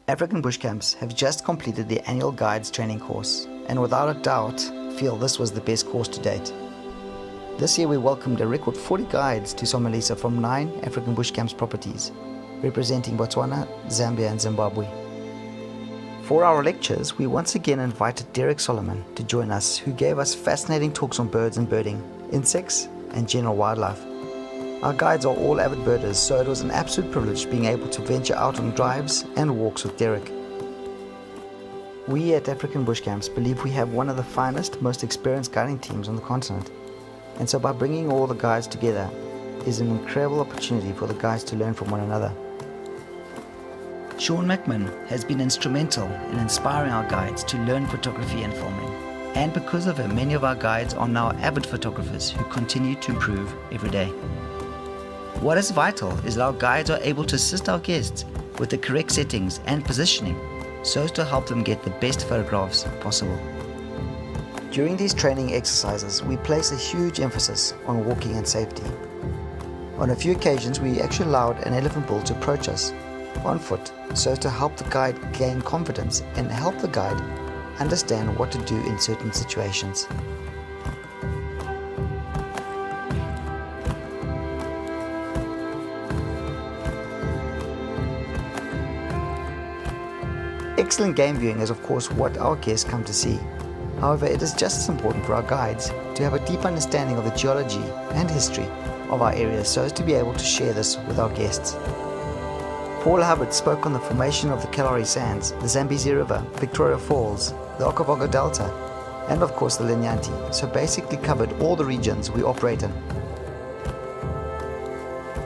African bush camps have just completed their annual guides training course, and without a doubt feel this was the best course to date. This year we welcomed a record 40 guides to Somalisa from 9 African bush camps properties, representing Botswana, Zambia and Zimbabwe. For our lectures, we once again invited Derek Solomon to join us, who gave us fascinating talks on birds and birding, insects and general wildlife. Our guides are all avid birders, so it was an absolute privilege being able to venture out on drives and walks with Derek. We at African Bush Camps believe we have one of the finest, most experienced guiding teams on the continent, and so by bringing all the guides together is an incredible opportunity for the guides to learn from one another. Sean McMahon has been instrumental in inspiring our guides to learn photography and filming, and because of him, many of our guides are now avid photographers who continue to improve every day. What is vital is that our guides are able to assist our guests with the correct settings and positioning so as to help them get the best photographs possible. During these training exercises, we place a huge emphasis on walking and safety. On a few occasions, we actually allowed an elephant bull to approach us on foot so as to help the guide gain confidence and help the guide understand what to do in certain situations. Excellent game viewing is of course what our guests come to see. However, it is just as important for our guides to have a deep understanding of the geology and history of our area so as to be able to share this with our guests. Paul Hubbard spoke on the formation of the Kalahari Sands, the Zambezi River, Victoria Falls, the Okavango Delta, and of course the Linyanti, so basically covered all the regions we operate in.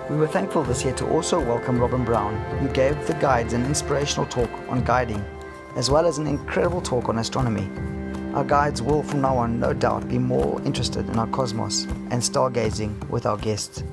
We were thankful this year to also welcome Robin Brown, who gave the guides an inspirational talk on guiding, as well as an incredible talk on astronomy. Our guides will from now on no doubt be more interested in our cosmos and stargazing with our guests.